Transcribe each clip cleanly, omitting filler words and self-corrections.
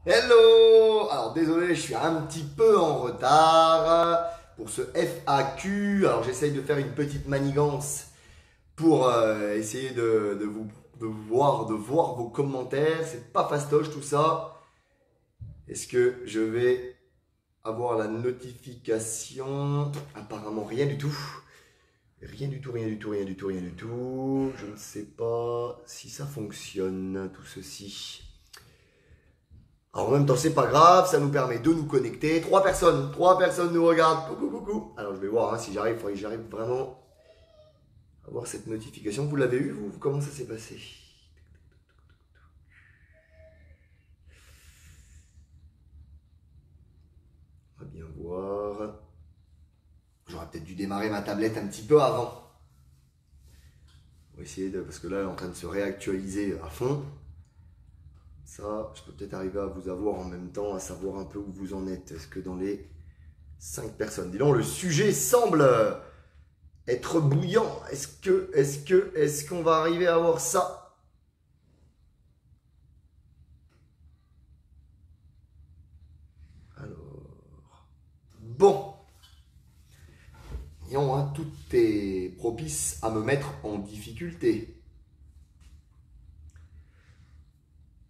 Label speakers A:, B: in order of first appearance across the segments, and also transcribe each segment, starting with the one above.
A: Hello! Alors désolé, je suis un petit peu en retard pour ce FAQ. Alors j'essaye de faire une petite manigance pour essayer de voir vos commentaires. C'est pas fastoche tout ça. Est-ce que je vais avoir la notification? Apparemment rien du tout. Rien du tout, rien du tout, rien du tout, rien du tout. Je ne sais pas si ça fonctionne tout ceci. Alors en même temps, c'est pas grave, ça nous permet de nous connecter. Trois personnes nous regardent. Coucou, coucou. Alors je vais voir si j'arrive, il faudrait que j'arrive vraiment à voir cette notification. Vous l'avez eu, vous? Comment ça s'est passé? On va bien voir. J'aurais peut-être dû démarrer ma tablette un petit peu avant. On va essayer de. Parce que là, elle est en train de se réactualiser à fond. Ça, je peux peut-être arriver à vous avoir en même temps, à savoir un peu où vous en êtes. Est-ce que dans les 5 personnes, dis donc, le sujet semble être bouillant. Est-ce qu'on va arriver à avoir ça? Alors, bon. Disons, hein, tout est propice à me mettre en difficulté.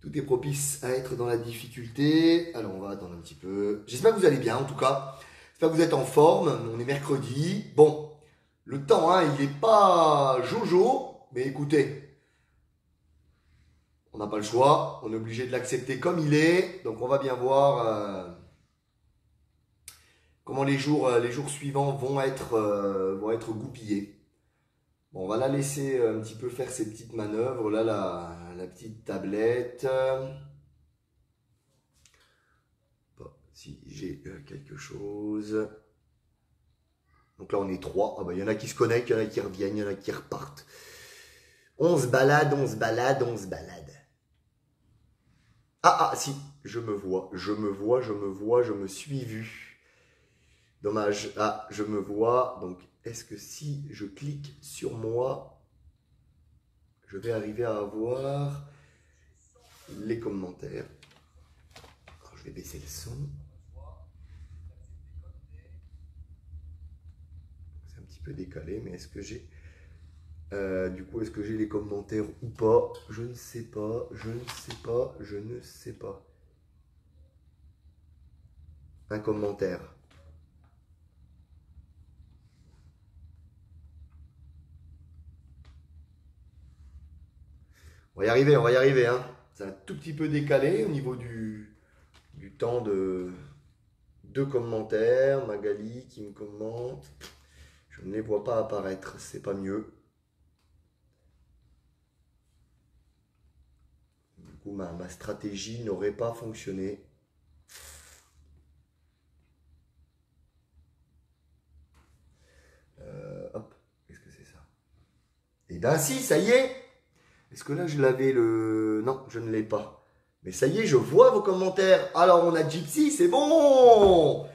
A: Tout est propice à être dans la difficulté. Alors, on va attendre un petit peu. J'espère que vous allez bien, en tout cas. J'espère que vous êtes en forme. On est mercredi. Bon, le temps, hein, il n'est pas jojo. Mais écoutez, on n'a pas le choix. On est obligé de l'accepter comme il est. Donc, on va bien voir comment les jours suivants vont être goupillés. Bon, on va la laisser un petit peu faire ses petites manœuvres. Là, la petite tablette. Bon, si j'ai quelque chose. Donc là, on est trois. Ah bah, il y en a qui se connectent, il y en a qui reviennent, il y en a qui repartent. On se balade, on se balade, on se balade. Ah, si, je me vois, je me suis vu. Dommage. Ah, je me vois. Donc, est-ce que si je clique sur moi, je vais arriver à avoir les commentaires? Alors, je vais baisser le son. C'est un petit peu décalé, mais est-ce que j'ai... du coup, est-ce que j'ai les commentaires ou pas? Je ne sais pas, je ne sais pas, je ne sais pas. Un commentaire. On va y arriver, hein. C'est un tout petit peu décalé au niveau du temps de commentaires. Magali qui me commente. Je ne les vois pas apparaître, c'est pas mieux. Du coup, ma stratégie n'aurait pas fonctionné. Hop, qu'est-ce que c'est ça? Et ben si, ça y est! Est-ce que là je l'avais le... Non, je ne l'ai pas. Mais ça y est, je vois vos commentaires. Alors on a Gypsy, c'est bon!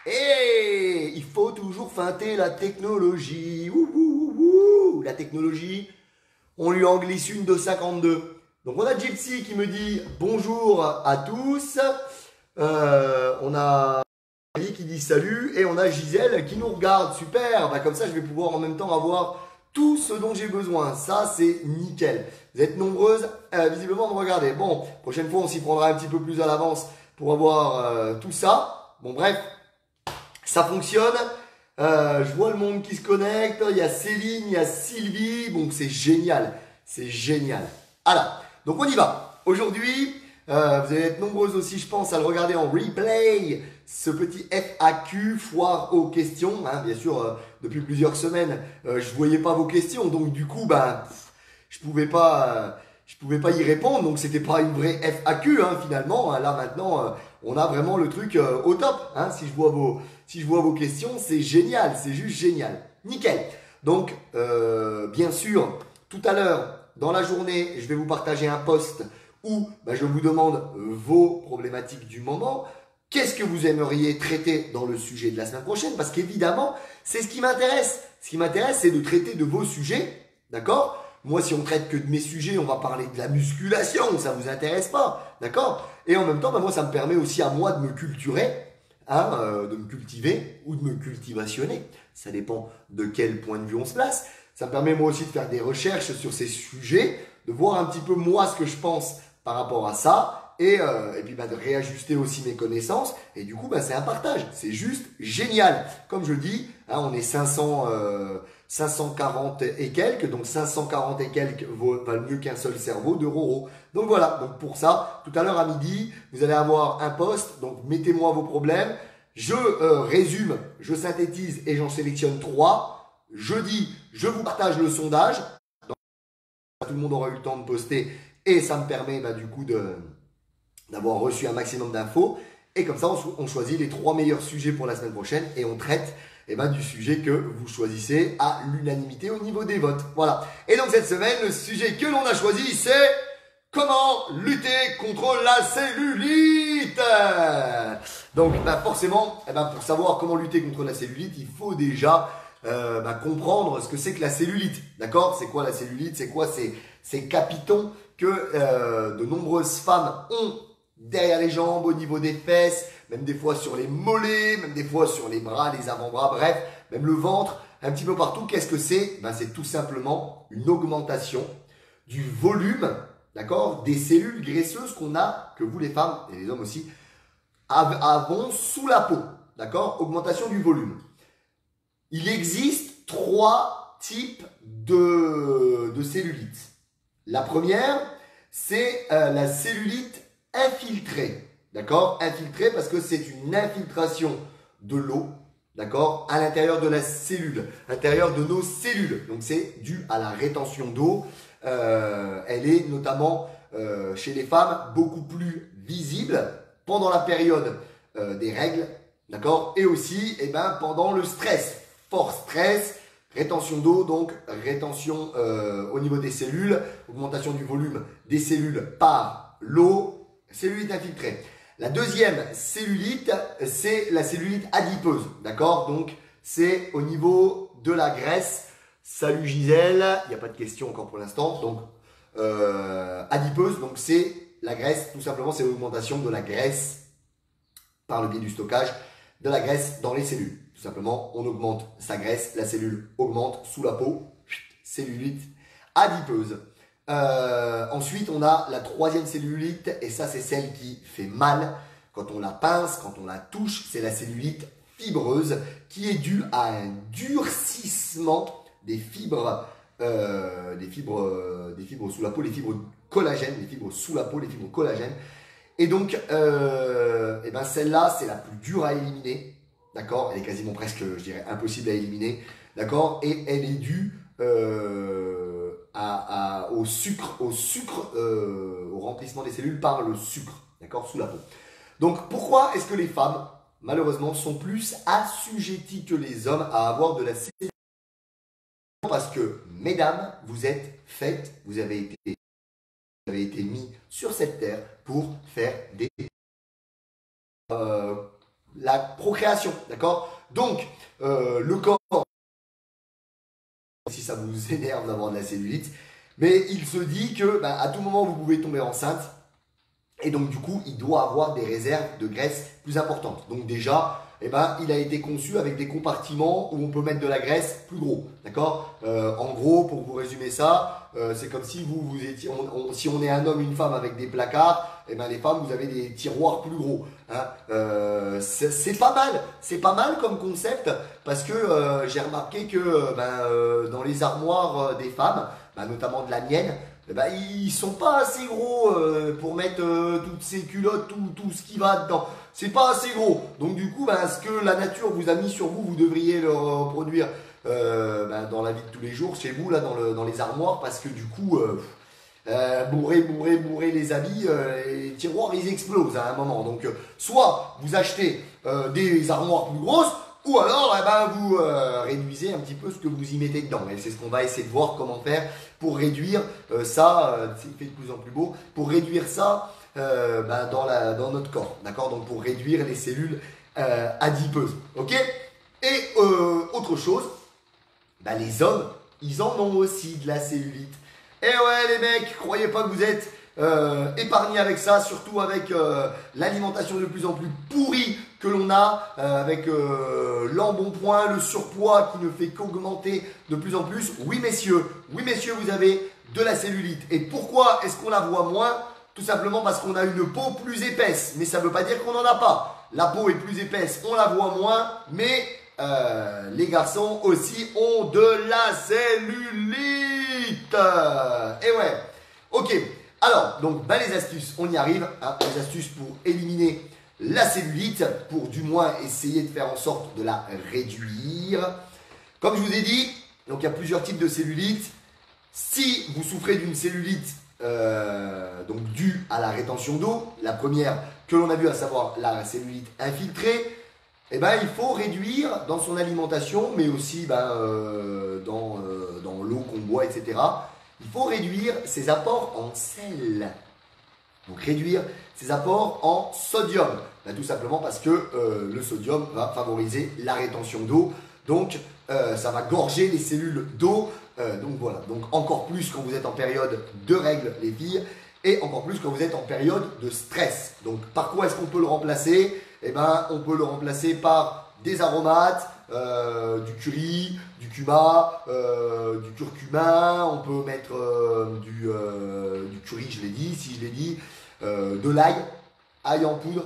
A: Et il faut toujours feinter la technologie. Ouh, ouh, ouh, ouh. La technologie, on lui en glisse une de 52. Donc on a Gypsy qui me dit bonjour à tous. On a Ali qui dit salut. Et on a Gisèle qui nous regarde. Super. Bah, comme ça, je vais pouvoir en même temps avoir tout ce dont j'ai besoin. Ça, c'est nickel. Vous êtes nombreuses visiblement à me regarder. Bon, prochaine fois, on s'y prendra un petit peu plus à l'avance pour avoir tout ça. Bon, bref, ça fonctionne. Je vois le monde qui se connecte. Il y a Céline, il y a Sylvie. Bon, c'est génial. C'est génial. Alors, donc on y va. Aujourd'hui, vous allez être nombreuses aussi, je pense, à le regarder en replay. Ce petit FAQ, foire aux questions. Hein, bien sûr, depuis plusieurs semaines, je ne voyais pas vos questions. Donc, du coup, je pouvais pas y répondre. Donc, c'était pas une vraie FAQ, hein, finalement. Là, maintenant, on a vraiment le truc au top. Hein, si je vois vos questions, c'est génial. C'est juste génial. Nickel. Donc, bien sûr, tout à l'heure, dans la journée, je vais vous partager un post où je vous demande vos problématiques du moment. Qu'est-ce que vous aimeriez traiter dans le sujet de la semaine prochaine? Parce qu'évidemment, c'est ce qui m'intéresse. Ce qui m'intéresse, c'est de traiter de vos sujets, d'accord? Moi, si on traite que de mes sujets, on va parler de la musculation, ça vous intéresse pas, d'accord? Et en même temps, moi, ça me permet aussi à moi de me culturer, hein, de me cultiver ou de me cultivationner. Ça dépend de quel point de vue on se place. Ça me permet moi aussi de faire des recherches sur ces sujets, de voir un petit peu moi ce que je pense par rapport à ça et puis de réajuster aussi mes connaissances. Et du coup, c'est un partage. C'est juste génial. Comme je dis, hein, on est 540 et quelques, donc 540 et quelques valent mieux qu'un seul cerveau de Roro. Donc voilà, donc pour ça, tout à l'heure à midi, vous allez avoir un post, donc mettez-moi vos problèmes. Je résume, je synthétise et j'en sélectionne 3. Jeudi, je vous partage le sondage. Donc, tout le monde aura eu le temps de poster et ça me permet du coup d'avoir reçu un maximum d'infos. Et comme ça, on choisit les 3 meilleurs sujets pour la semaine prochaine et on traite du sujet que vous choisissez à l'unanimité au niveau des votes. Voilà. Et donc cette semaine, le sujet que l'on a choisi, c'est comment lutter contre la cellulite. Donc forcément, pour savoir comment lutter contre la cellulite, il faut déjà comprendre ce que c'est que la cellulite. D'accord? C'est quoi la cellulite? C'est quoi ces capitons que de nombreuses femmes ont derrière les jambes, au niveau des fesses, même des fois sur les mollets, même des fois sur les bras, les avant-bras, bref, même le ventre, un petit peu partout. Qu'est-ce que c'est? C'est tout simplement une augmentation du volume, d'accord, des cellules graisseuses qu'on a, que vous les femmes et les hommes aussi, avons sous la peau, d'accord? Augmentation du volume. Il existe 3 types de cellulite. La première, c'est la cellulite infiltrée, d'accord? Infiltrée parce que c'est une infiltration de l'eau, d'accord, à l'intérieur de la cellule, à l'intérieur de nos cellules. Donc c'est dû à la rétention d'eau. Elle est notamment chez les femmes beaucoup plus visible pendant la période des règles, d'accord, et aussi pendant le stress, fort stress. Rétention d'eau, donc rétention au niveau des cellules, augmentation du volume des cellules par l'eau, cellulite infiltrée. La deuxième cellulite, c'est la cellulite adipeuse, d'accord? Donc, c'est au niveau de la graisse. Salut Gisèle, il n'y a pas de question encore pour l'instant. Donc, adipeuse, donc c'est la graisse, tout simplement, c'est l'augmentation de la graisse par le biais du stockage de la graisse dans les cellules. Tout simplement, on augmente sa graisse, la cellule augmente sous la peau, cellulite adipeuse. Ensuite, on a la troisième cellulite, et ça, c'est celle qui fait mal quand on la pince, quand on la touche. C'est la cellulite fibreuse qui est due à un durcissement des fibres sous la peau, les fibres collagènes, les fibres sous la peau, les fibres collagènes. Et donc, celle-là, c'est la plus dure à éliminer. D'accord? Elle est quasiment presque, je dirais, impossible à éliminer. D'accord? Et elle est due au sucre, au remplissement des cellules par le sucre. D'accord? Sous la peau. Donc, pourquoi est-ce que les femmes, malheureusement, sont plus assujetties que les hommes à avoir de la cellulite? Parce que, mesdames, vous êtes faites, vous avez été mis sur cette terre pour faire la procréation, d'accord? Donc, le corps, si ça vous énerve d'avoir de la cellulite, mais il se dit que à tout moment, vous pouvez tomber enceinte. Et donc, du coup, il doit avoir des réserves de graisse plus importantes. Donc déjà, il a été conçu avec des compartiments où on peut mettre de la graisse plus gros, d'accord? En gros, pour vous résumer ça, c'est comme si vous étiez, si on est un homme, une femme avec des placards, les femmes, vous avez des tiroirs plus gros. Hein? C'est pas mal comme concept parce que j'ai remarqué que dans les armoires des femmes, notamment de la mienne, ils sont pas assez gros pour mettre toutes ces culottes, tout ce qui va dedans. C'est pas assez gros. Donc du coup, ce que la nature vous a mis sur vous, vous devriez le reproduire dans la vie de tous les jours, chez vous, là, dans les armoires, parce que du coup, bourrer les habits, les tiroirs, ils explosent à un moment. Donc, soit vous achetez des armoires plus grosses, ou alors, vous réduisez un petit peu ce que vous y mettez dedans. Et c'est ce qu'on va essayer de voir comment faire pour réduire ça, c'est fait de plus en plus beau, pour réduire ça dans notre corps. D'accord? Donc, pour réduire les cellules adipeuses. Ok? Et autre chose, les hommes, ils en ont aussi de la cellulite. Et ouais les mecs, croyez pas que vous êtes épargnés avec ça, surtout avec l'alimentation de plus en plus pourrie que l'on a, avec l'embonpoint, le surpoids qui ne fait qu'augmenter de plus en plus. Oui messieurs, vous avez de la cellulite. Et pourquoi est-ce qu'on la voit moins? Tout simplement parce qu'on a une peau plus épaisse. Mais ça ne veut pas dire qu'on n'en a pas. La peau est plus épaisse, on la voit moins, mais les garçons aussi ont de la cellulite. Et ouais. Ok. Alors, donc, les astuces, on y arrive. Hein, les astuces pour éliminer la cellulite, pour du moins essayer de faire en sorte de la réduire. Comme je vous ai dit, donc il y a plusieurs types de cellulite. Si vous souffrez d'une cellulite donc due à la rétention d'eau, la première que l'on a vue, à savoir la cellulite infiltrée, eh ben, il faut réduire dans son alimentation, mais aussi dans l'eau qu'on boit, etc. Il faut réduire ses apports en sel. Donc réduire ses apports en sodium. Tout simplement parce que le sodium va favoriser la rétention d'eau. Donc ça va gorger les cellules d'eau. Donc voilà. Donc encore plus quand vous êtes en période de règles, les filles. Et encore plus quand vous êtes en période de stress. Donc par quoi est-ce qu'on peut le remplacer? Eh ben, on peut le remplacer par des aromates, du curry, du cumin, du curcuma. On peut mettre du curry, je l'ai dit, si je l'ai dit, de l'ail, ail en poudre.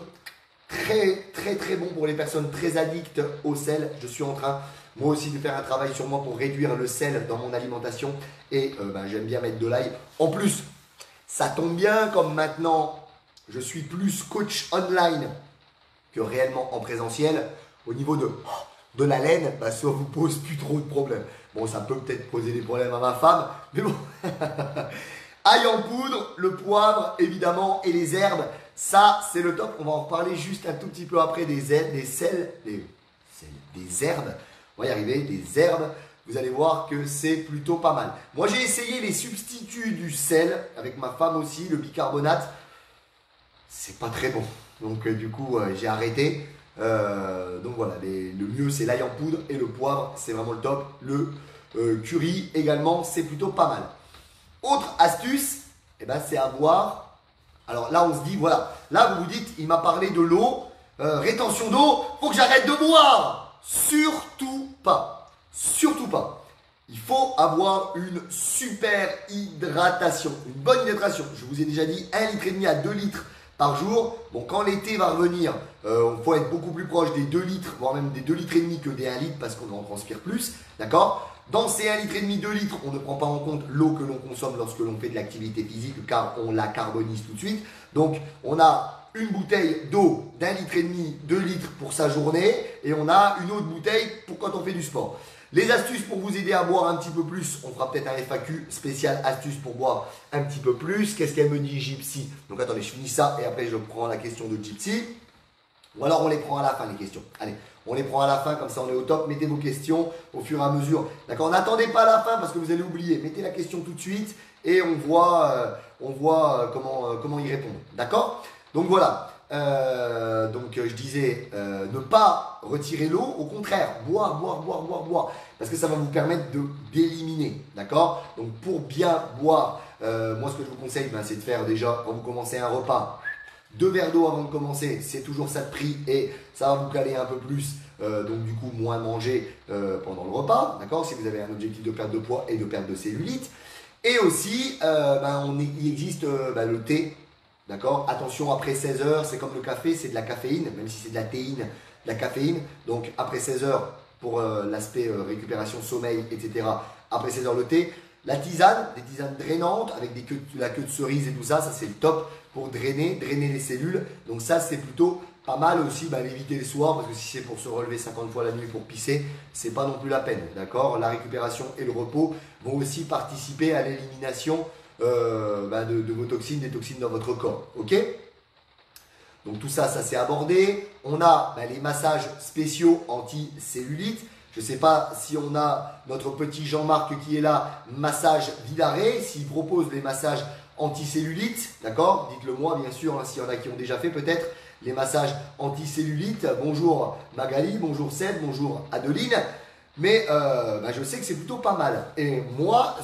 A: Très très très bon pour les personnes très addictes au sel. Je suis en train moi aussi de faire un travail sur moi pour réduire le sel dans mon alimentation. Et j'aime bien mettre de l'ail. En plus, ça tombe bien comme maintenant je suis plus coach online que réellement en présentiel. Au niveau de la laine, ça vous pose plus trop de problèmes. Bon, ça peut peut-être poser des problèmes à ma femme, mais bon. Ail en poudre, le poivre évidemment et les herbes, ça c'est le top. On va en reparler juste un tout petit peu après des herbes. On va y arriver, des herbes. Vous allez voir que c'est plutôt pas mal. Moi j'ai essayé les substituts du sel avec ma femme aussi, le bicarbonate. C'est pas très bon. Donc du coup j'ai arrêté. Donc voilà, le mieux c'est l'ail en poudre et le poivre, c'est vraiment le top. Le curry également, c'est plutôt pas mal. Autre astuce, c'est avoir. Alors là on se dit, voilà, là vous vous dites, il m'a parlé de l'eau, rétention d'eau, faut que j'arrête de boire. Surtout pas. Surtout pas. Il faut avoir une super hydratation, une bonne hydratation. Je vous ai déjà dit 1,5 litre à 2 litres par jour. Bon, quand l'été va revenir, il faut être beaucoup plus proche des 2 litres, voire même des 2,5 litres que des 1 litre parce qu'on en transpire plus. D'accord? Dans ces 1,5 litre, 2 litres, on ne prend pas en compte l'eau que l'on consomme lorsque l'on fait de l'activité physique car on la carbonise tout de suite. Donc, on a une bouteille d'eau d'1,5 litre, 2 litres pour sa journée et on a une autre bouteille pour quand on fait du sport. Les astuces pour vous aider à boire un petit peu plus, on fera peut-être un FAQ spécial astuces pour boire un petit peu plus. Qu'est-ce qu'elle me dit Gypsy? Donc attendez, je finis ça et après je prends la question de Gypsy. Ou alors on les prend à la fin les questions. Allez, on les prend à la fin comme ça on est au top. Mettez vos questions au fur et à mesure. D'accord? N'attendez pas à la fin parce que vous allez oublier. Mettez la question tout de suite et on voit comment y répondre. D'accord? Donc voilà. Je disais ne pas retirer l'eau, au contraire, boire. Parce que ça va vous permettre d'éliminer. D'accord? Donc pour bien boire, moi ce que je vous conseille, c'est de faire déjà, quand vous commencez un repas, 2 verres d'eau avant de commencer, c'est toujours ça de prix et ça va vous caler un peu plus. Donc du coup moins manger pendant le repas. D'accord? Si vous avez un objectif de perte de poids et de perte de cellulite. Et aussi, il existe le thé. D'accord? Attention, après 16 heures, c'est comme le café, c'est de la caféine, même si c'est de la théine, de la caféine. Donc après 16 heures, pour l'aspect récupération, sommeil, etc. Après 16 heures, le thé. La tisane, des tisanes drainantes avec la queue de cerise et tout ça, ça c'est le top pour drainer les cellules. Donc ça c'est plutôt pas mal aussi, l'éviter le soir parce que si c'est pour se relever 50 fois la nuit pour pisser, c'est pas non plus la peine. D'accord? La récupération et le repos vont aussi participer à l'élimination de vos toxines, des toxines dans votre corps. Ok? Donc tout ça, ça s'est abordé. On a les massages spéciaux anti-cellulite. Je ne sais pas si on a notre petit Jean-Marc qui est là, massage Villaret, s'il propose les massages anti-cellulite. D'accord? Dites-le moi bien sûr, s'il y en a qui ont déjà fait peut-être les massages anti-cellulite. Bonjour Magali, bonjour Seb, bonjour Adeline. Mais je sais que c'est plutôt pas mal. Et moi,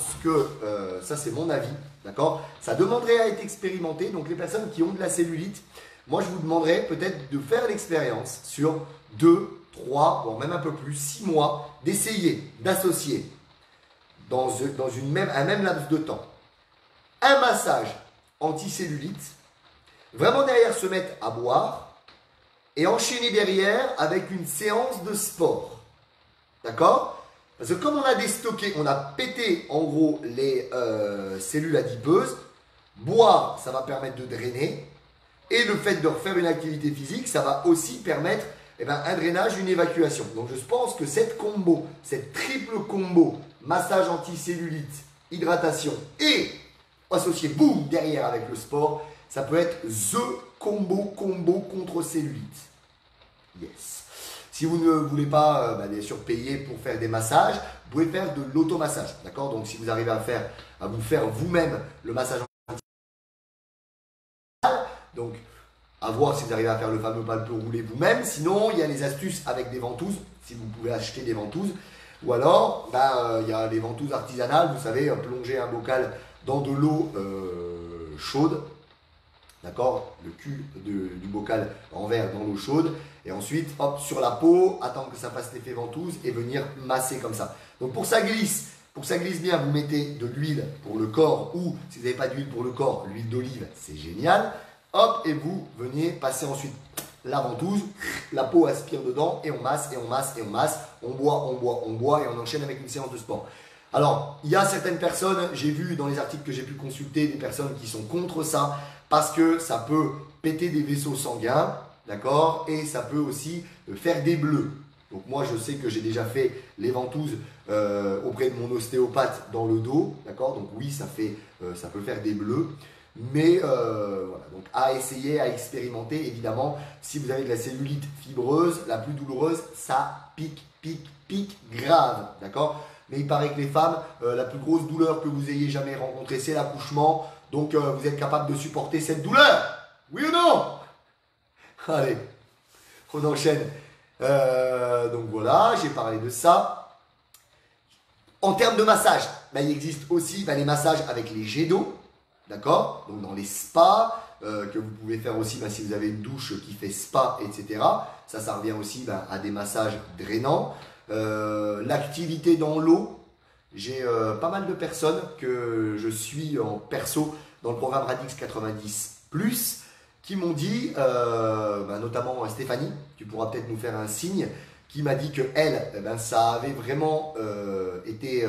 A: ça c'est mon avis, d'accord? Ça demanderait à être expérimenté. Donc les personnes qui ont de la cellulite, moi je vous demanderais peut-être de faire l'expérience sur 2, 3, voire même un peu plus, 6 mois, d'essayer, d'associer dans un même laps de temps un massage anti-cellulite, vraiment derrière se mettre à boire et enchaîner derrière avec une séance de sport. D'accord? Parce que comme on a déstocké, on a pété en gros les cellules adipeuses, boire, ça va permettre de drainer. Et le fait de refaire une activité physique, ça va aussi permettre un drainage, une évacuation. Donc je pense que cette triple combo, massage anti-cellulite, hydratation et associé boum derrière avec le sport, ça peut être the combo contre cellulite. Yes. Si vous ne voulez pas bien sûr payer pour faire des massages, vous pouvez faire de l'automassage. D'accord? Donc si vous arrivez à vous faire vous-même le massage donc à voir si vous arrivez à faire le fameux palpe roulé vous-même. Sinon, il y a les astuces avec des ventouses, si vous pouvez acheter des ventouses. Ou alors, il y a les ventouses artisanales, vous savez, plonger un bocal dans de l'eau chaude. D'accord? Le cul du bocal en verre dans l'eau chaude. Et ensuite, hop, sur la peau, attendre que ça fasse l'effet ventouse et venir masser comme ça. Donc pour que ça glisse bien, vous mettez de l'huile pour le corps ou si vous n'avez pas d'huile pour le corps, l'huile d'olive, c'est génial. Hop, et vous venez passer ensuite la ventouse, la peau aspire dedans et on masse, et on masse, et on masse. On boit et on enchaîne avec une séance de sport. Alors, il y a certaines personnes, j'ai vu dans les articles que j'ai pu consulter, des personnes qui sont contre ça parce que ça peut péter des vaisseaux sanguins, d'accord? Et ça peut aussi faire des bleus. Donc moi, je sais que j'ai déjà fait les ventouses auprès de mon ostéopathe dans le dos, d'accord? Donc oui, ça peut faire des bleus. Mais voilà, donc à essayer, à expérimenter, évidemment, si vous avez de la cellulite fibreuse, la plus douloureuse, ça pique grave, d'accord? Mais il paraît que les femmes, la plus grosse douleur que vous ayez jamais rencontrée, c'est l'accouchement, donc vous êtes capable de supporter cette douleur, oui ou non? Allez, on enchaîne. Donc voilà, j'ai parlé de ça. En termes de massage, il existe aussi les massages avec les jets d'eau. D'accord? Donc dans les spas, que vous pouvez faire aussi si vous avez une douche qui fait spa, etc. Ça revient aussi à des massages drainants. L'activité dans l'eau, j'ai pas mal de personnes que je suis en perso dans le programme Radix 90+, qui m'ont dit, notamment Stéphanie, tu pourras peut-être nous faire un signe, qui m'a dit que elle, ça avait vraiment été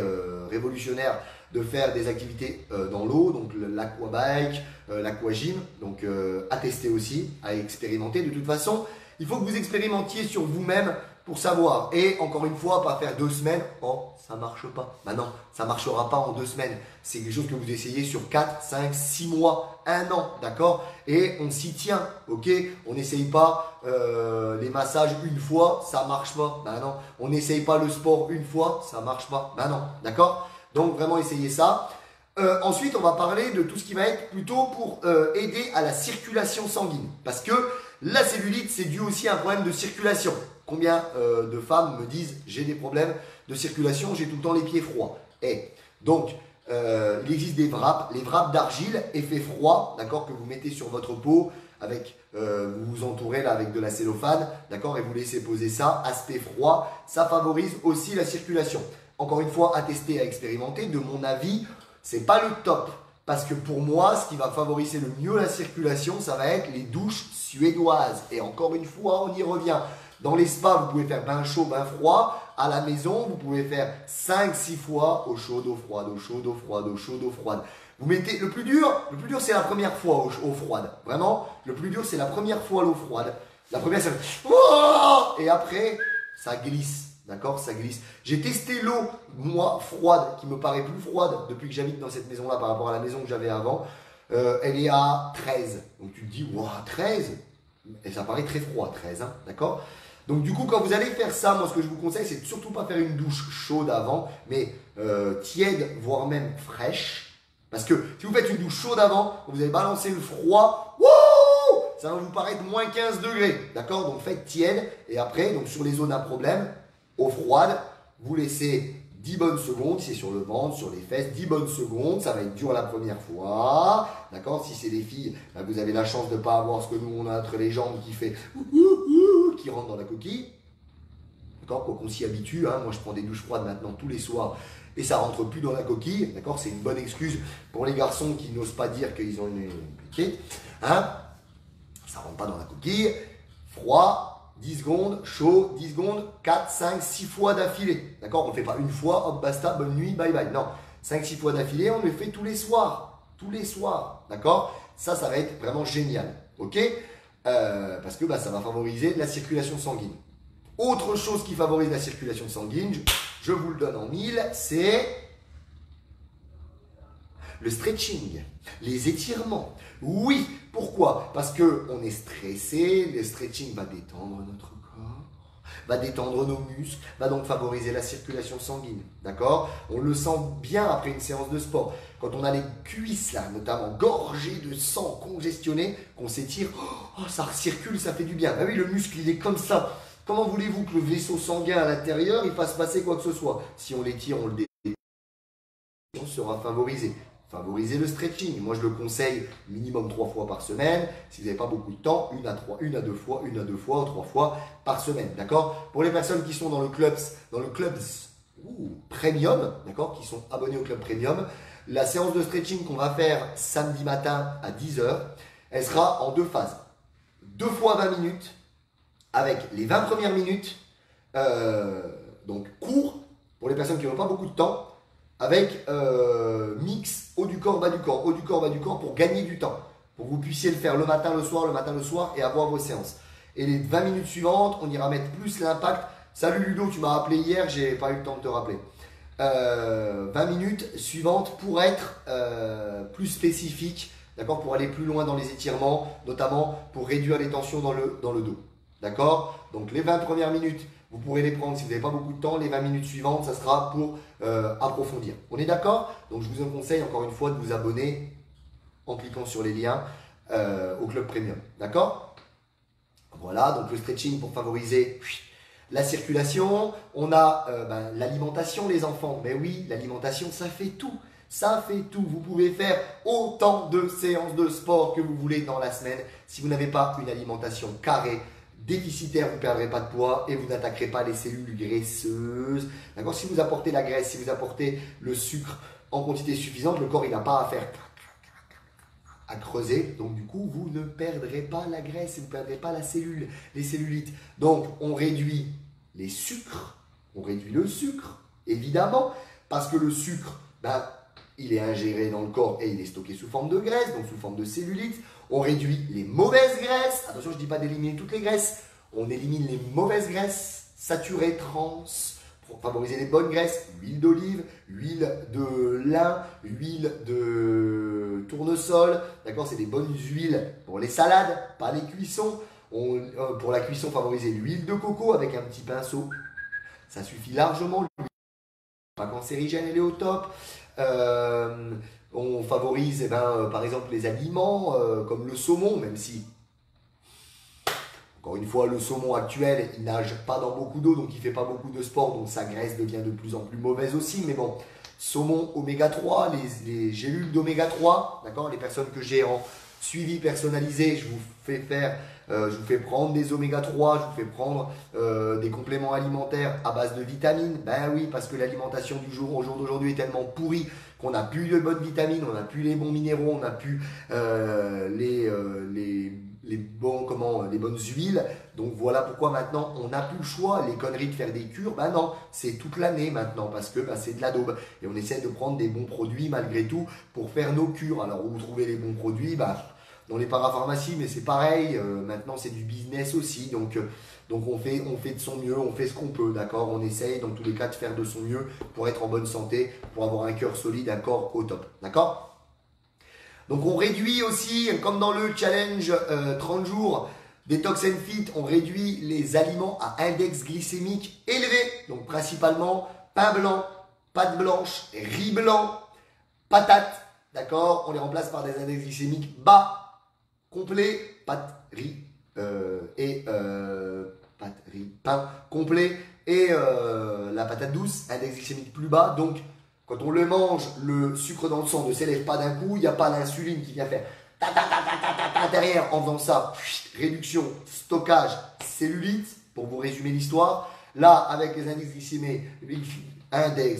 A: révolutionnaire de faire des activités dans l'eau, donc l'aquabike, l'aquagym, donc à tester aussi, à expérimenter. De toute façon, il faut que vous expérimentiez sur vous-même pour savoir. Et encore une fois, pas faire 2 semaines, oh, ça marche pas. Non, ça marchera pas en 2 semaines. C'est quelque chose que vous essayez sur 4, 5, 6 mois, 1 an, d'accord? Et on s'y tient, ok? On n'essaye pas les massages une fois, ça marche pas. Non, on n'essaye pas le sport une fois, ça marche pas. Non, d'accord? Donc vraiment essayez ça. Ensuite, on va parler de tout ce qui va être plutôt pour aider à la circulation sanguine. Parce que la cellulite, c'est dû aussi à un problème de circulation. Combien de femmes me disent j'ai des problèmes de circulation, j'ai tout le temps les pieds froids. Et donc, il existe des wraps, les wraps d'argile, effet froid, d'accord, que vous mettez sur votre peau, avec, vous vous entourez là avec de la cellophane, d'accord, et vous laissez poser ça, aspect froid, ça favorise aussi la circulation. Encore une fois, à tester, à expérimenter, de mon avis, c'est pas le top. Parce que pour moi, ce qui va favoriser le mieux la circulation, ça va être les douches suédoises. Et encore une fois, on y revient. Dans les spas, vous pouvez faire bain chaud, bain froid. À la maison, vous pouvez faire 5-6 fois eau chaude, eau froide, eau chaude, eau froide, eau chaude, eau froide. Vous mettez le plus dur c'est la première fois eau froide. Vraiment, le plus dur c'est la première fois l'eau froide. La première c'est et après ça glisse. D'accord, ça glisse. J'ai testé l'eau, moi, froide, qui me paraît plus froide depuis que j'habite dans cette maison-là par rapport à la maison que j'avais avant. Elle est à 13. Donc tu te dis, waouh, 13. Et ça paraît très froid, 13, hein, d'accord? Donc du coup, quand vous allez faire ça, moi ce que je vous conseille, c'est de surtout pas faire une douche chaude avant, mais tiède, voire même fraîche. Parce que si vous faites une douche chaude avant, vous allez balancer le froid, wouh, ça va vous paraître moins 15 degrés, d'accord? Donc faites tiède, et après, donc sur les zones à problème, eau froide, vous laissez 10 bonnes secondes, si c'est sur le ventre, sur les fesses, 10 bonnes secondes, ça va être dur la première fois, d'accord? Si c'est des filles, ben vous avez la chance de ne pas avoir ce que nous on a entre les jambes qui fait qui rentre dans la coquille, d'accord? Quoi qu'on s'y habitue, hein. Moi je prends des douches froides maintenant tous les soirs et ça rentre plus dans la coquille, d'accord? C'est une bonne excuse pour les garçons qui n'osent pas dire qu'ils ont une piquette, hein? Ça rentre pas dans la coquille, froid, 10 secondes, chaud, 10 secondes, 4, 5, 6 fois d'affilée. D'accord? On ne le fait pas une fois, hop, basta, bonne nuit, bye bye. Non, 5, 6 fois d'affilée, on le fait tous les soirs. Tous les soirs. D'accord? Ça va être vraiment génial. Ok? Parce que bah, ça va favoriser la circulation sanguine. Autre chose qui favorise la circulation sanguine, je vous le donne en mille, c'est le stretching, les étirements. Oui, pourquoi? Parce qu'on est stressé, le stretching va détendre notre corps, va détendre nos muscles, va donc favoriser la circulation sanguine. D'accord? On le sent bien après une séance de sport. Quand on a les cuisses là, notamment gorgées de sang, congestionnées, qu'on s'étire, oh, ça circule, ça fait du bien. Ah oui, le muscle, il est comme ça. Comment voulez-vous que le vaisseau sanguin à l'intérieur, il fasse passer quoi que ce soit? Si on l'étire, on le détend, on sera favorisé. Favoriser le stretching. Moi, je le conseille minimum 3 fois par semaine. Si vous n'avez pas beaucoup de temps, une à deux fois, 3 fois par semaine. D'accord? Pour les personnes qui sont dans le club premium, d'accord, qui sont abonnés au club premium, la séance de stretching qu'on va faire samedi matin à 10 h, elle sera en 2 phases. 2 fois 20 minutes, avec les 20 premières minutes, donc court, pour les personnes qui n'ont pas beaucoup de temps, avec mix haut du corps, bas du corps, haut du corps, bas du corps pour gagner du temps. Pour que vous puissiez le faire le matin, le soir et avoir vos séances. Et les 20 minutes suivantes, on ira mettre plus l'impact. Salut Ludo, tu m'as rappelé hier, j'ai pas eu le temps de te rappeler. 20 minutes suivantes pour être plus spécifique, d'accord, pour aller plus loin dans les étirements, notamment pour réduire les tensions dans le dos. D'accord? Donc les 20 premières minutes, vous pourrez les prendre si vous n'avez pas beaucoup de temps. Les 20 minutes suivantes, ça sera pour approfondir. On est d'accord? Donc je vous conseille encore une fois de vous abonner en cliquant sur les liens au club premium. D'accord? Voilà, donc le stretching pour favoriser la circulation. On a l'alimentation, les enfants. Mais oui, l'alimentation, ça fait tout. Ça fait tout. Vous pouvez faire autant de séances de sport que vous voulez dans la semaine. Si vous n'avez pas une alimentation carrée, déficitaire, vous ne perdrez pas de poids et vous n'attaquerez pas les cellules graisseuses. D'accord? Si vous apportez la graisse, si vous apportez le sucre en quantité suffisante, le corps il n'a pas à faire à creuser. Donc du coup, vous ne perdrez pas la graisse et vous ne perdrez pas la cellule, les cellulites. Donc on réduit les sucres, on réduit le sucre, évidemment, parce que le sucre, il est ingéré dans le corps et il est stocké sous forme de graisse, donc sous forme de cellulite. On réduit les mauvaises graisses. Attention, je ne dis pas d'éliminer toutes les graisses. On élimine les mauvaises graisses saturées, trans, pour favoriser les bonnes graisses. Huile d'olive, huile de lin, huile de tournesol. D'accord, c'est des bonnes huiles pour les salades, pas les cuissons. Pour la cuisson, favoriser l'huile de coco avec un petit pinceau. Ça suffit largement. L'huile pas cancérigène, elle est au top. On favorise par exemple les aliments comme le saumon, même si, encore une fois, le saumon actuel, il nage pas dans beaucoup d'eau, donc il fait pas beaucoup de sport, donc sa graisse devient de plus en plus mauvaise aussi. Mais bon, saumon oméga 3, les gélules d'oméga 3, d'accord, les personnes que j'ai en suivi personnalisé, je vous fais prendre des oméga 3, je vous fais prendre des compléments alimentaires à base de vitamines. Ben oui, parce que l'alimentation du jour au jour d'aujourd'hui est tellement pourrie qu'on n'a plus de bonnes vitamines, on n'a plus les bons minéraux, on n'a plus les bonnes huiles. Donc voilà pourquoi maintenant on n'a plus le choix. Les conneries de faire des cures, ben non, c'est toute l'année maintenant parce que c'est de la daube. Et on essaie de prendre des bons produits malgré tout pour faire nos cures. Alors où vous trouvez les bons produits? Dans les parapharmacies, mais c'est pareil. Maintenant c'est du business aussi. Donc on fait de son mieux, on fait ce qu'on peut, d'accord? On essaye dans tous les cas de faire de son mieux pour être en bonne santé, pour avoir un cœur solide, un corps au top, d'accord? Donc on réduit aussi, comme dans le challenge 30 jours Detox and Fit, on réduit les aliments à index glycémique élevé. Donc principalement pain blanc, pâte blanche, riz blanc, patates, d'accord? On les remplace par des index glycémiques bas, complets, pâte, riz, pâte, riz, pain complet Et la patate douce, index glycémique plus bas. Donc, quand on le mange, le sucre dans le sang ne s'élève pas d'un coup. Il n'y a pas l'insuline qui vient faire ta, ta, ta, ta, ta, ta, ta, derrière en faisant ça. Réduction, stockage, cellulite, pour vous résumer l'histoire. Là, avec les index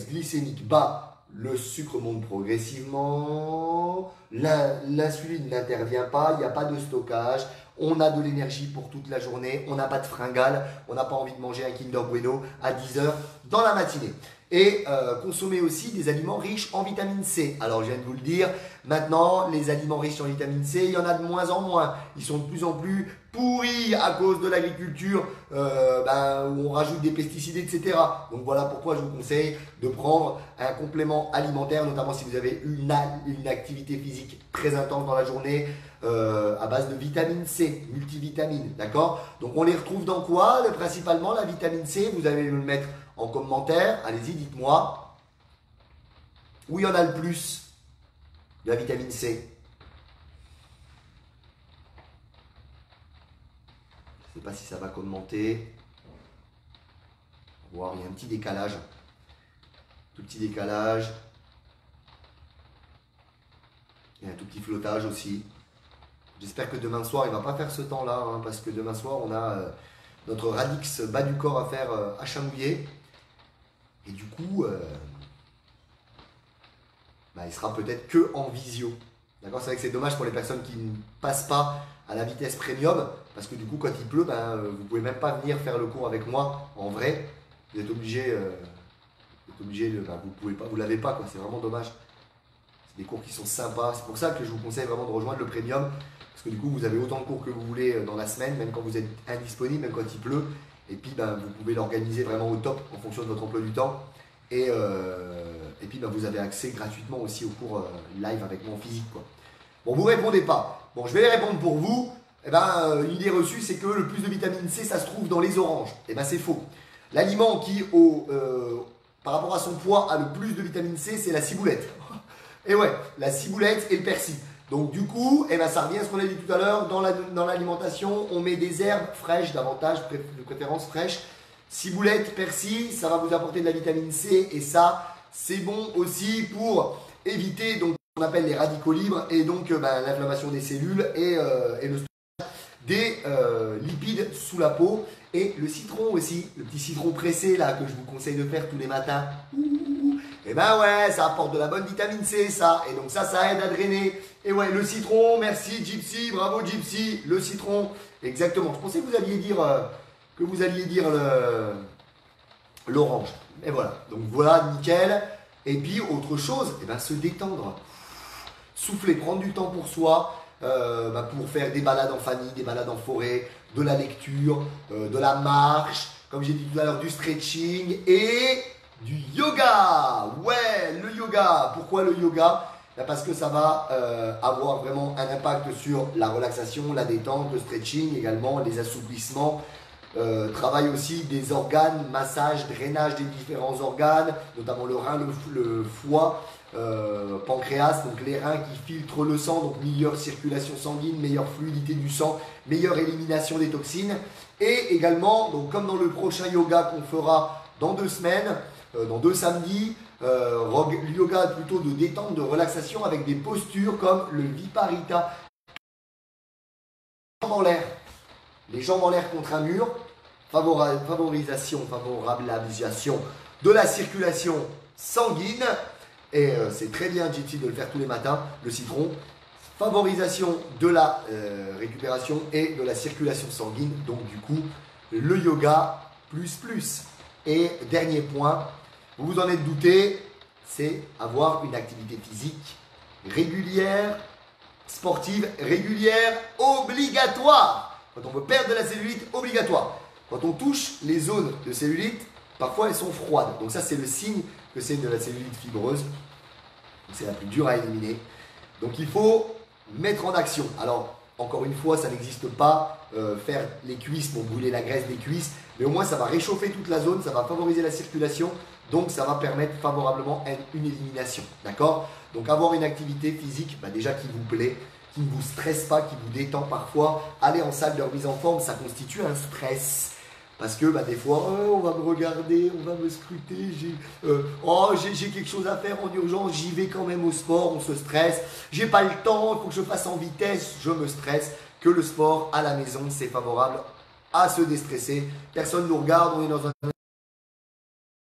A: glycémique bas, le sucre monte progressivement. L'insuline n'intervient pas. Il n'y a pas de stockage. On a de l'énergie pour toute la journée, on n'a pas de fringale, on n'a pas envie de manger un Kinder Bueno à 10 h dans la matinée. Et consommer aussi des aliments riches en vitamine C. Alors je viens de vous le dire, maintenant les aliments riches en vitamine C, il y en a de moins en moins. Ils sont de plus en plus pourris à cause de l'agriculture où on rajoute des pesticides, etc. Donc voilà pourquoi je vous conseille de prendre un complément alimentaire, notamment si vous avez une activité physique très intense dans la journée, à base de vitamine C, multivitamines, d'accord? Donc on les retrouve dans quoi? Principalement la vitamine C, vous allez me le mettre en commentaire, allez-y, dites-moi où il y en a le plus de la vitamine C. Je ne sais pas si ça va commenter. On va voir, il y a un petit décalage. Tout petit décalage. Il y a un tout petit flottage aussi. J'espère que demain soir, il ne va pas faire ce temps-là, hein, parce que demain soir, on a notre radix bas du corps à faire à chamouiller. Et du coup, il sera peut-être que en visio. D'accord, c'est vrai que c'est dommage pour les personnes qui ne passent pas à la vitesse premium, parce que du coup, quand il pleut, vous ne pouvez même pas venir faire le cours avec moi en vrai. Vous êtes obligé, vous pouvez pas, vous l'avez pas, quoi. C'est vraiment dommage. C'est des cours qui sont sympas. C'est pour ça que je vous conseille vraiment de rejoindre le premium, parce que du coup, vous avez autant de cours que vous voulez dans la semaine, même quand vous êtes indisponible, même quand il pleut. Et puis, vous pouvez l'organiser vraiment au top en fonction de votre emploi du temps. Et puis, vous avez accès gratuitement aussi au cours live avec moi en physique, quoi. Bon, vous ne répondez pas. Bon, je vais répondre pour vous. Une idée reçue, c'est que le plus de vitamine C, ça se trouve dans les oranges. C'est faux. L'aliment qui, par rapport à son poids, a le plus de vitamine C, c'est la ciboulette. Et ouais, la ciboulette et le persil. Donc du coup, ça revient à ce qu'on a dit tout à l'heure, dans l'alimentation, on met des herbes fraîches davantage, de préférence fraîches. Ciboulette, persil, ça va vous apporter de la vitamine C et ça, c'est bon aussi pour éviter donc ce qu'on appelle les radicaux libres et donc l'inflammation des cellules et le stockage des lipides sous la peau. Et le citron aussi, le petit citron pressé là que je vous conseille de faire tous les matins. Et ouais, ça apporte de la bonne vitamine C, ça. Et donc ça aide à drainer. Et ouais, le citron, merci Gypsy, bravo Gypsy, le citron. Exactement. Je pensais que vous alliez dire l'orange. Et voilà. Donc voilà, nickel. Et puis autre chose, se détendre. Souffler, prendre du temps pour soi, pour faire des balades en famille, des balades en forêt, de la lecture, de la marche, comme j'ai dit tout à l'heure, du stretching et du yoga. Ouais, le yoga. Pourquoi le yoga? Parce que ça va avoir vraiment un impact sur la relaxation, la détente, le stretching également, les assouplissements. Travail aussi des organes, massage, drainage des différents organes, notamment le rein, le foie, pancréas, donc les reins qui filtrent le sang, donc meilleure circulation sanguine, meilleure fluidité du sang, meilleure élimination des toxines. Et également, donc comme dans le prochain yoga qu'on fera dans 2 semaines, dans 2 samedis, le yoga plutôt de détente, de relaxation avec des postures comme le Viparita. En l'air. Les jambes en l'air contre un mur, favorabilisation de la circulation sanguine. Et c'est très bien, Gypsy, de le faire tous les matins, le citron. Favorisation de la récupération et de la circulation sanguine. Donc du coup, le yoga plus. Et dernier point, vous vous en êtes douté, c'est avoir une activité physique régulière, sportive, régulière, obligatoire. Quand on veut perdre de la cellulite, obligatoire. Quand on touche les zones de cellulite, parfois elles sont froides. Donc ça, c'est le signe que c'est de la cellulite fibreuse. C'est la plus dure à éliminer. Donc il faut mettre en action. Alors, encore une fois, ça n'existe pas. Faire les cuisses pour brûler la graisse des cuisses. Mais au moins, ça va réchauffer toute la zone. Ça va favoriser la circulation. Donc ça va permettre favorablement une élimination. D'accord? Donc avoir une activité physique, déjà qui vous plaît, qui ne vous stresse pas, qui vous détend parfois. Aller en salle de remise en forme, ça constitue un stress. Parce que des fois, on va me regarder, on va me scruter, j'ai quelque chose à faire en urgence, j'y vais quand même au sport, on se stresse, j'ai pas le temps, il faut que je fasse en vitesse, je me stresse. Que le sport à la maison, c'est favorable à se déstresser. Personne ne nous regarde, on est dans un...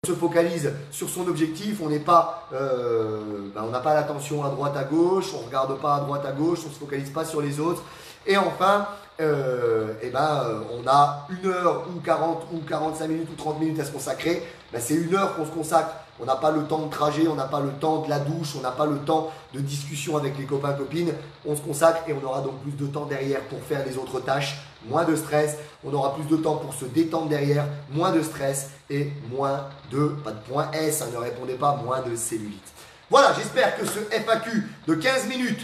A: On se focalise sur son objectif, on n'est pas, on n'a pas l'attention à droite à gauche, on ne regarde pas à droite à gauche, on ne se focalise pas sur les autres. Et enfin, on a 1 heure ou 40 ou 45 minutes ou 30 minutes à se consacrer. C'est 1 heure qu'on se consacre. On n'a pas le temps de trajet, on n'a pas le temps de la douche, on n'a pas le temps de discussion avec les copains, copines. On se consacre et on aura donc plus de temps derrière pour faire les autres tâches. Moins de stress, on aura plus de temps pour se détendre derrière, moins de stress et moins de, pas de point S, ne répondez pas, moins de cellulite. Voilà, j'espère que ce FAQ de 15 minutes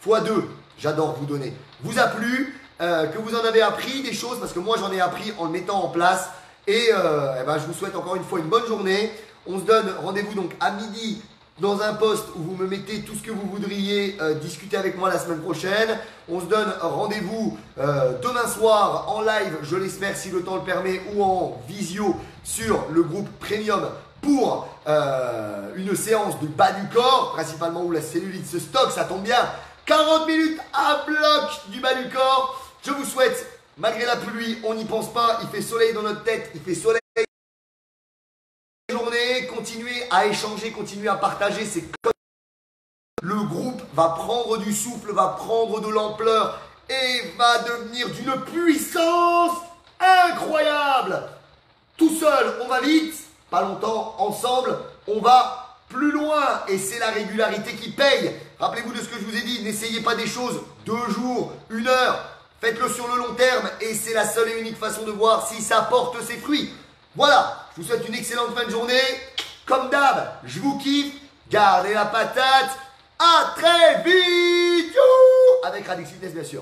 A: x 2, j'adore vous donner, vous a plu, que vous en avez appris des choses, parce que moi j'en ai appris en le mettant en place. Et je vous souhaite encore une fois une bonne journée. On se donne rendez-vous donc à midi dans un post où vous me mettez tout ce que vous voudriez discuter avec moi la semaine prochaine. On se donne rendez-vous demain soir en live, je l'espère si le temps le permet, ou en visio sur le groupe Premium pour une séance de bas du corps, principalement où la cellulite se stocke, ça tombe bien. 40 minutes à bloc du bas du corps. Je vous souhaite, malgré la pluie, on n'y pense pas, il fait soleil dans notre tête, il fait soleil. Journée, continuez à échanger, continuez à partager, c'est comme le groupe va prendre du souffle, va prendre de l'ampleur et va devenir d'une puissance incroyable. Tout seul, on va vite, pas longtemps, ensemble, on va plus loin et c'est la régularité qui paye. Rappelez-vous de ce que je vous ai dit, n'essayez pas des choses 2 jours, 1 heure, faites-le sur le long terme et c'est la seule et unique façon de voir si ça porte ses fruits. Voilà, je vous souhaite une excellente fin de journée. Comme d'hab, je vous kiffe. Gardez la patate. À très vite. Avec Radix Fitness, bien sûr.